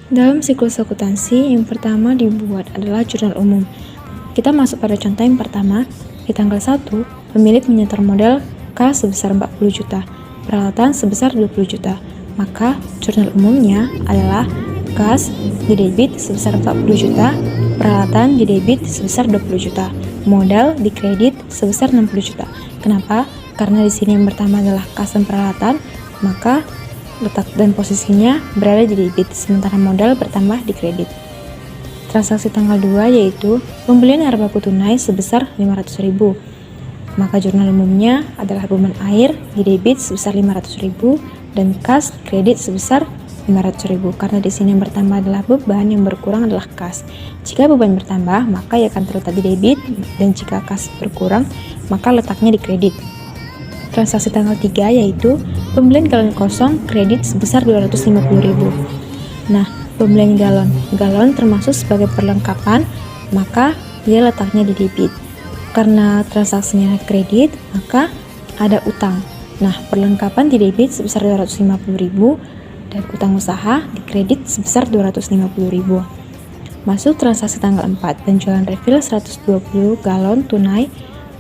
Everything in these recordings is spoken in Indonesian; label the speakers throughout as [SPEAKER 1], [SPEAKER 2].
[SPEAKER 1] Dalam siklus akuntansi, yang pertama dibuat adalah jurnal umum. Kita masuk pada contoh yang pertama. Di tanggal 1, pemilik menyetor modal kas sebesar 40 juta, peralatan sebesar 20 juta. Maka, jurnal umumnya adalah kas didebit sebesar 40 juta, peralatan didebit sebesar 20 juta, modal dikredit sebesar 60 juta. Kenapa? Karena di sini yang pertama adalah kas dan peralatan, maka letak dan posisinya berada di debit, sementara modal bertambah di kredit. Transaksi tanggal 2 yaitu pembelian air baku tunai sebesar 500.000. Maka jurnal umumnya adalah beban air di debit sebesar 500.000 dan kas kredit sebesar 500.000. Karena di sini yang bertambah adalah beban, yang berkurang adalah kas. Jika beban bertambah, maka ia akan terletak di debit, dan jika kas berkurang, maka letaknya di kredit. Transaksi tanggal 3 yaitu pembelian galon kosong kredit sebesar 250.000. Nah, pembelian galon termasuk sebagai perlengkapan, maka dia letaknya di debit. Karena transaksinya kredit, maka ada utang. Nah, perlengkapan di debit sebesar 250.000 dan utang usaha di kredit sebesar 250.000. Masuk transaksi tanggal 4, penjualan refill 120 galon tunai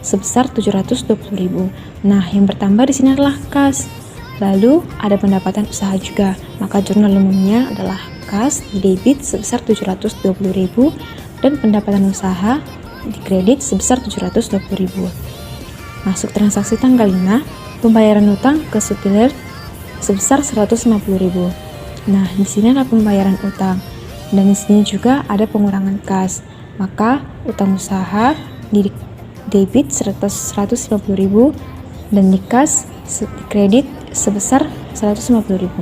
[SPEAKER 1] sebesar 720.000. Nah, yang bertambah di sini adalah kas. Lalu ada pendapatan usaha juga, maka jurnal umumnya adalah kas di debit sebesar 720.000 dan pendapatan usaha di kredit sebesar 720.000. Masuk transaksi tanggal 5, pembayaran utang ke supplier sebesar 150.000. Nah, di sini adalah pembayaran utang, dan di sini juga ada pengurangan kas. Maka utang usaha di debit 150.000 dan di kas di kredit sebesar 150.000.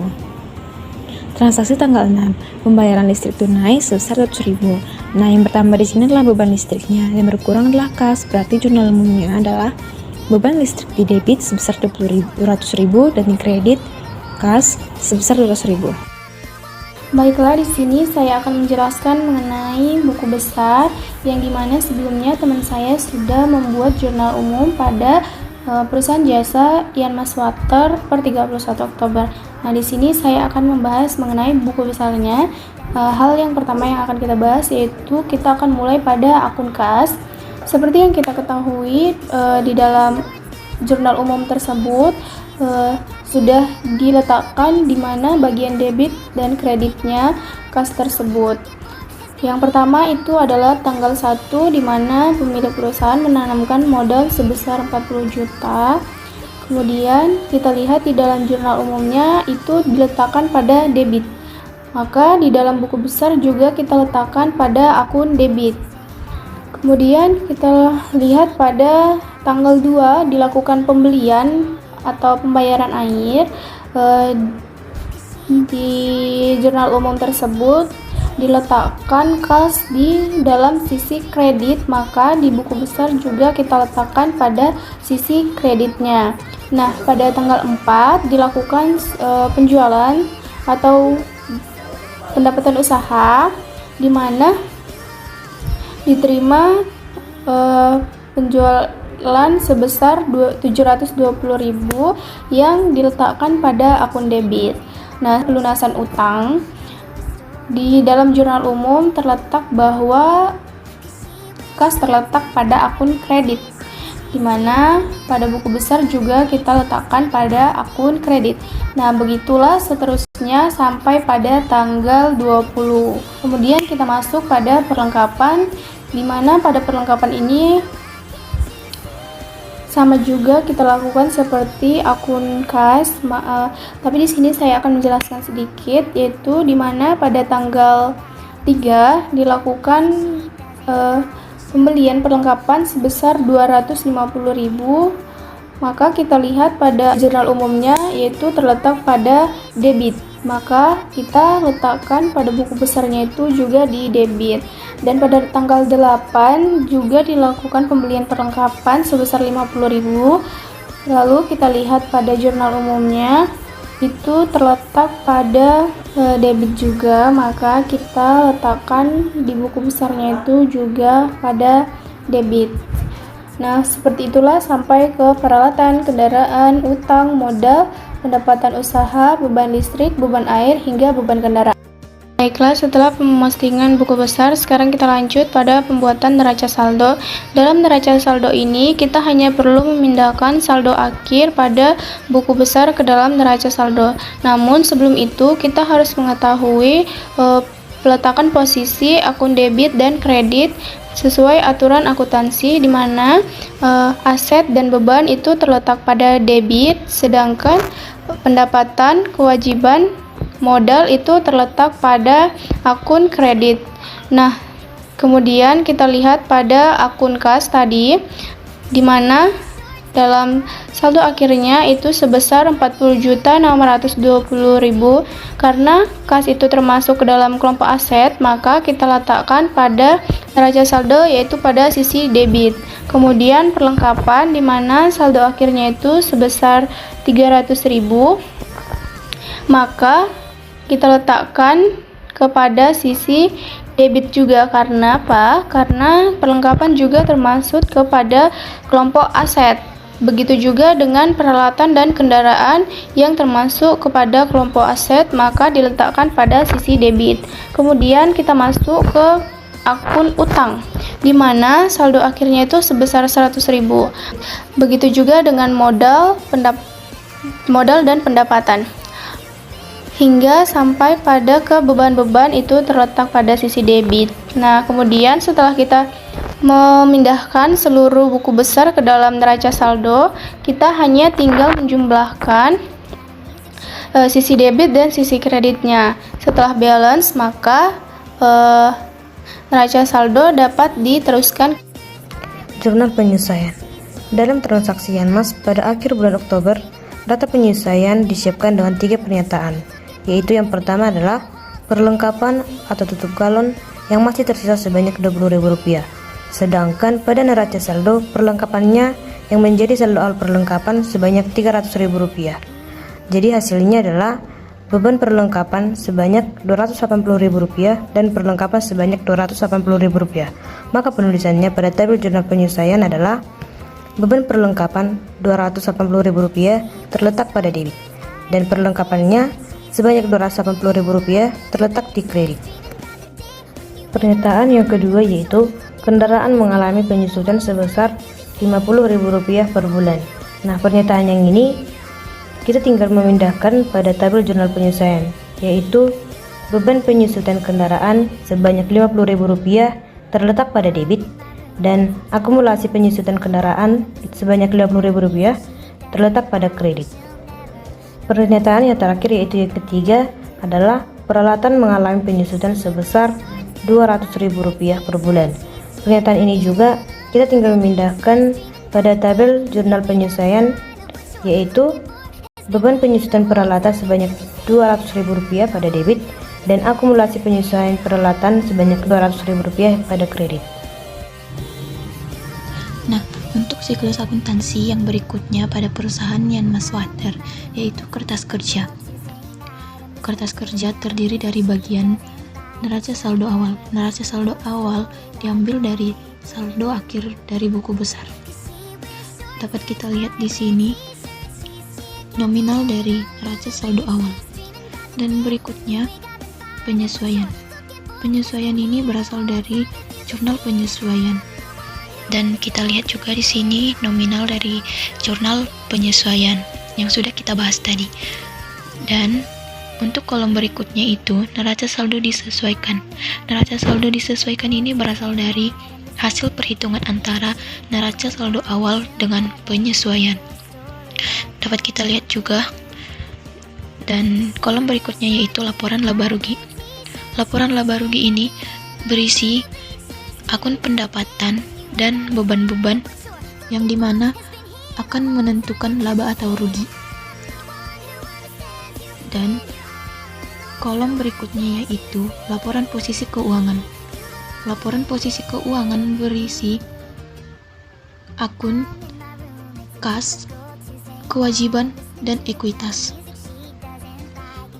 [SPEAKER 1] Transaksi tanggal 6, pembayaran listrik tunai sebesar 100.000. Nah, yang bertambah di sini adalah beban listriknya, yang berkurang adalah kas. Berarti jurnal umumnya adalah beban listrik di debit sebesar 200.000 dan di kredit kas sebesar 200.000.
[SPEAKER 2] Baiklah, di sini saya akan menjelaskan mengenai buku besar, yang dimana sebelumnya teman saya sudah membuat jurnal umum pada perusahaan jasa Yanmas Water per 31 Oktober. Nah, di sini saya akan membahas mengenai buku besarnya. Hal yang pertama yang akan kita bahas yaitu kita akan mulai pada akun kas. Seperti yang kita ketahui, di dalam jurnal umum tersebut sudah diletakkan di mana bagian debit dan kreditnya kas tersebut. Yang pertama itu adalah tanggal 1, di mana pemilik perusahaan menanamkan modal sebesar 40 juta. Kemudian kita lihat di dalam jurnal umumnya itu diletakkan pada debit. Maka di dalam buku besar juga kita letakkan pada akun debit. Kemudian kita lihat pada tanggal 2 dilakukan pembelian atau pembayaran air. Di jurnal umum tersebut diletakkan kas di dalam sisi kredit, maka di buku besar juga kita letakkan pada sisi kreditnya. Nah, pada tanggal 4 dilakukan penjualan atau pendapatan usaha, di mana diterima penjualan sebesar 720.000 yang diletakkan pada akun debit. Nah, pelunasan utang di dalam jurnal umum terletak bahwa kas terletak pada akun kredit, di mana pada buku besar juga kita letakkan pada akun kredit. Nah, begitulah seterusnya sampai pada tanggal 20. Kemudian kita masuk pada perlengkapan, di mana pada perlengkapan ini sama juga kita lakukan seperti akun kas, tapi di sini saya akan menjelaskan sedikit, yaitu di mana pada tanggal 3 dilakukan pembelian perlengkapan sebesar 250.000. Maka kita lihat pada jurnal umumnya yaitu terletak pada debit, maka kita letakkan pada buku besarnya itu juga di debit. Dan pada tanggal 8 juga dilakukan pembelian perlengkapan sebesar 50.000. Lalu kita lihat pada jurnal umumnya itu terletak pada debit juga, maka kita letakkan di buku besarnya itu juga pada debit. Nah, seperti itulah sampai ke peralatan, kendaraan, utang, modal, pendapatan usaha, beban listrik, beban air, hingga beban kendaraan. Baiklah, setelah pemostingan buku besar, sekarang kita lanjut pada pembuatan neraca saldo. Dalam neraca saldo ini, kita hanya perlu memindahkan saldo akhir pada buku besar ke dalam neraca saldo. Namun, sebelum itu, kita harus mengetahui peletakan posisi akun debit dan kredit sesuai aturan akuntansi, di mana aset dan beban itu terletak pada debit, sedangkan pendapatan, kewajiban, modal itu terletak pada akun kredit. Nah, kemudian kita lihat pada akun kas tadi, di mana dalam saldo akhirnya itu sebesar 40.620.000. Karena kas itu termasuk ke dalam kelompok aset, maka kita letakkan pada neraca saldo, yaitu pada sisi debit. Kemudian perlengkapan, di mana saldo akhirnya itu sebesar 300.000, maka kita letakkan kepada sisi debit juga. Karena apa? Karena perlengkapan juga termasuk kepada kelompok aset. Begitu juga dengan peralatan dan kendaraan yang termasuk kepada kelompok aset, maka diletakkan pada sisi debit. Kemudian kita masuk ke akun utang, di mana saldo akhirnya itu sebesar 100.000. Begitu juga dengan modal dan pendapatan, hingga sampai pada ke beban-beban itu terletak pada sisi debit. Nah, kemudian setelah kita memindahkan seluruh buku besar ke dalam neraca saldo, kita hanya tinggal menjumlahkan sisi debit dan sisi kreditnya. Setelah balance, maka neraca saldo dapat diteruskan.
[SPEAKER 3] Jurnal penyesuaian. Dalam transaksi Yanmas pada akhir bulan Oktober, data penyesuaian disiapkan dengan 3 pernyataan, yaitu yang pertama adalah perlengkapan atau tutup galon yang masih tersisa sebanyak Rp20.000. Sedangkan pada neraca saldo, perlengkapannya yang menjadi saldo awal perlengkapan sebanyak Rp300.000. Jadi hasilnya adalah beban perlengkapan sebanyak Rp280.000 dan perlengkapan sebanyak Rp280.000. Maka penulisannya pada tabel jurnal penyesuaian adalah beban perlengkapan Rp280.000 terletak pada debit, dan perlengkapannya sebanyak Rp280.000 terletak di kredit. Pernyataan yang kedua yaitu kendaraan mengalami penyesuaian sebesar Rp50.000 per bulan. Nah, pernyataan yang ini kita tinggal memindahkan pada tabel jurnal penyesuaian, yaitu beban penyesuaian kendaraan sebanyak Rp50.000 terletak pada debit, dan akumulasi penyesuaian kendaraan sebanyak Rp50.000 terletak pada kredit. Pernyataan yang terakhir yaitu yang ketiga adalah peralatan mengalami penyesuaian sebesar Rp200.000 per bulan. Pernyataan ini juga kita tinggal memindahkan pada tabel jurnal penyesuaian, yaitu beban penyesuaian peralatan sebanyak Rp200.000 pada debit dan akumulasi penyesuaian peralatan sebanyak Rp200.000 pada kredit.
[SPEAKER 1] Nah, untuk siklus akuntansi yang berikutnya pada perusahaan Yanmas Water, yaitu kertas kerja. Kertas kerja terdiri dari bagian neraca saldo awal. Neraca saldo awal diambil dari saldo akhir dari buku besar. Dapat kita lihat di sini nominal dari neraca saldo awal. Dan berikutnya penyesuaian. Penyesuaian ini berasal dari jurnal penyesuaian. Dan kita lihat juga di sini nominal dari jurnal penyesuaian yang sudah kita bahas tadi. Dan untuk kolom berikutnya itu neraca saldo disesuaikan. Neraca saldo disesuaikan ini berasal dari hasil perhitungan antara neraca saldo awal dengan penyesuaian. Dapat kita lihat juga. Dan kolom berikutnya yaitu laporan laba rugi. Laporan laba rugi ini berisi akun pendapatan dan beban-beban yang dimana akan menentukan laba atau rugi. Dan kolom berikutnya yaitu laporan posisi keuangan. Laporan posisi keuangan berisi akun kas, kewajiban, dan ekuitas.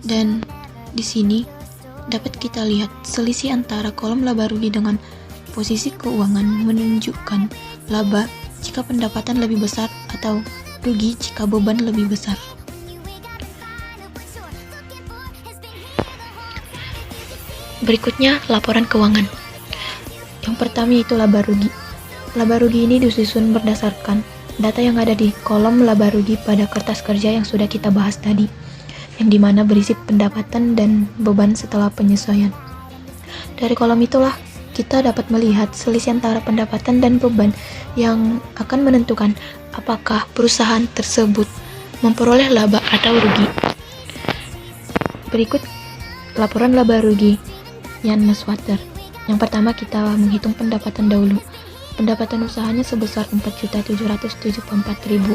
[SPEAKER 1] Dan di sini dapat kita lihat selisih antara kolom laba rugi dengan posisi keuangan menunjukkan laba jika pendapatan lebih besar atau rugi jika beban lebih besar. Berikutnya laporan keuangan. Yang pertama yaitu laba rugi. Laba rugi ini disusun berdasarkan data yang ada di kolom laba rugi pada kertas kerja yang sudah kita bahas tadi, yang dimana berisi pendapatan dan beban setelah penyesuaian. Dari kolom itulah kita dapat melihat selisih antara pendapatan dan beban yang akan menentukan apakah perusahaan tersebut memperoleh laba atau rugi. Berikut laporan laba rugi Jan Meswater. Yang pertama kita menghitung pendapatan dahulu. Pendapatan usahanya sebesar 4.774.000.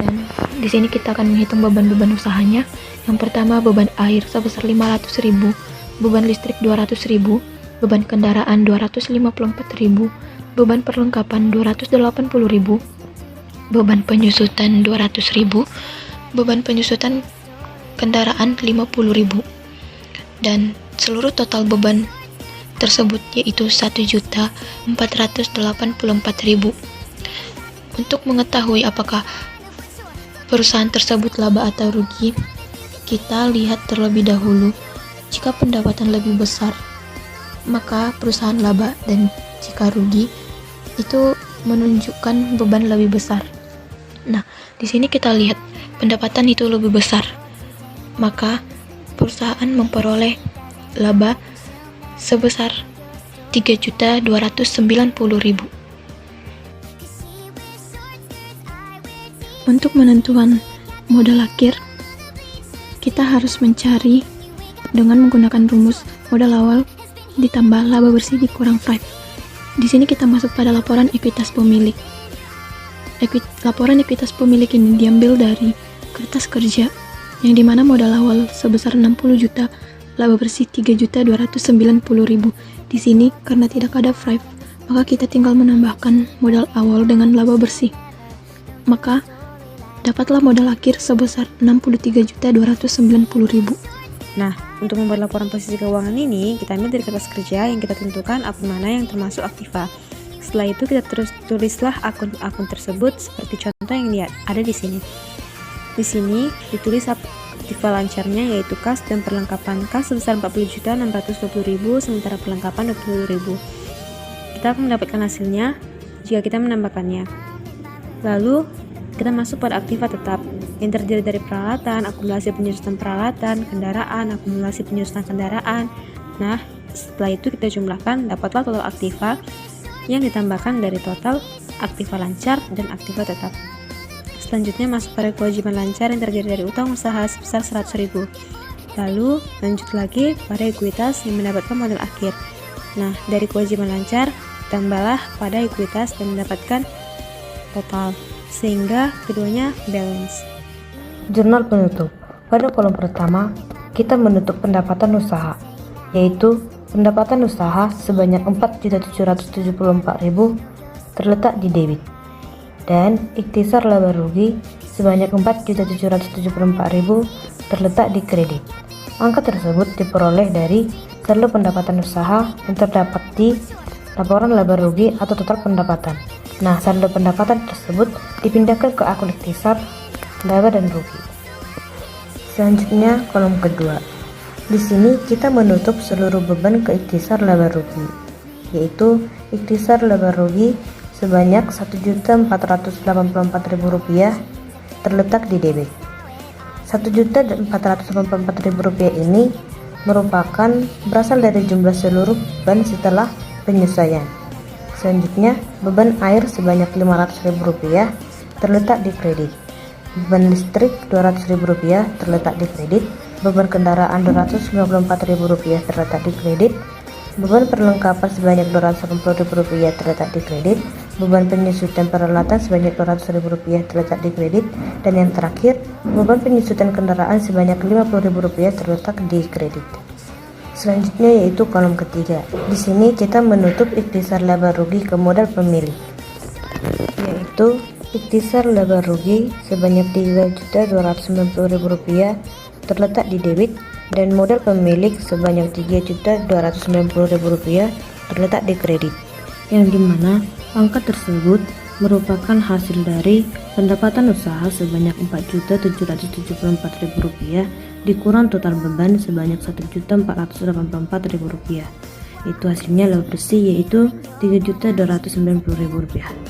[SPEAKER 1] Dan di sini kita akan menghitung beban-beban usahanya. Yang pertama beban air sebesar 500.000, beban listrik 200.000, beban kendaraan 254.000, beban perlengkapan 280.000, beban penyusutan 200.000, beban penyusutan kendaraan 50.000. Dan seluruh total beban tersebut yaitu 1.484.000. Untuk mengetahui apakah perusahaan tersebut laba atau rugi, kita lihat terlebih dahulu. Jika pendapatan lebih besar, maka perusahaan laba, dan jika rugi, itu menunjukkan beban lebih besar. Nah, di sini kita lihat pendapatan itu lebih besar, maka perusahaan memperoleh laba sebesar 3.290.000. Untuk menentukan modal akhir, kita harus mencari dengan menggunakan rumus modal awal ditambah laba bersih dikurang 5. Di sini kita masuk pada laporan ekuitas pemilik. Laporan ekuitas pemilik ini diambil dari kertas kerja, yang dimana modal awal sebesar 60 juta, laba bersih 3.290.000. Di sini karena tidak ada FRIF, maka kita tinggal menambahkan modal awal dengan laba bersih. Maka dapatlah modal akhir sebesar 63.290.000.
[SPEAKER 3] Nah, untuk membuat laporan posisi keuangan ini, kita ambil dari kertas kerja yang kita tentukan akun mana yang termasuk aktiva. Setelah itu kita tulislah akun-akun tersebut seperti contoh yang ada di sini. Di sini ditulis aktiva lancarnya yaitu kas dan perlengkapan. Kas sebesar 40.620.000, sementara perlengkapan 20.000. Kita akan mendapatkan hasilnya jika kita menambahkannya. Lalu kita masuk pada aktiva tetap yang terdiri dari peralatan, akumulasi penyusutan peralatan, kendaraan, akumulasi penyusutan kendaraan. Nah, setelah itu kita jumlahkan, dapatlah total aktiva yang ditambahkan dari total aktiva lancar dan aktiva tetap. Selanjutnya masuk pada kewajiban lancar yang terdiri dari utang usaha sebesar 100.000. Lalu lanjut lagi pada ekuitas yang mendapatkan modal akhir. Nah, dari kewajiban lancar tambahlah pada ekuitas dan mendapatkan total, sehingga keduanya balance.
[SPEAKER 4] Jurnal penutup. Pada kolom pertama, kita menutup pendapatan usaha, yaitu pendapatan usaha sebanyak 4.774.000 terletak di debit, dan ikhtisar laba rugi sebanyak 4.774.000 terletak di kredit. Angka tersebut diperoleh dari saldo pendapatan usaha yang terdapat di laporan laba rugi atau total pendapatan. Nah, saldo pendapatan tersebut dipindahkan ke akun ikhtisar laba dan rugi. Selanjutnya kolom kedua. Di sini kita menutup seluruh beban ke ikhtisar laba rugi, yaitu ikhtisar laba rugi sebanyak Rp1.484.000 terletak di debit. Rp1.484.000 ini merupakan berasal dari jumlah seluruh beban setelah penyesuaian. Selanjutnya, beban air sebanyak Rp500.000 terletak di kredit. Beban listrik Rp200.000 terletak di kredit. Beban kendaraan Rp294.000 terletak di kredit. Beban perlengkapan sebanyak Rp280.000 terletak di kredit. Beban penyusutan peralatan sebanyak Rp200.000 terletak di kredit. Dan yang terakhir, beban penyusutan kendaraan sebanyak Rp50.000 terletak di kredit. Selanjutnya yaitu kolom ketiga. Di sini kita menutup ikhtisar laba rugi ke modal pemilik, yaitu ikhtisar laba rugi sebanyak Rp3.290.000 terletak di debit, dan modal pemilik sebanyak Rp3.290.000 terletak di kredit, yang dimana angka tersebut merupakan hasil dari pendapatan usaha sebanyak Rp4.774.000
[SPEAKER 3] dikurang total beban sebanyak Rp1.484.000. Itu hasilnya laba bersih yaitu Rp3.290.000.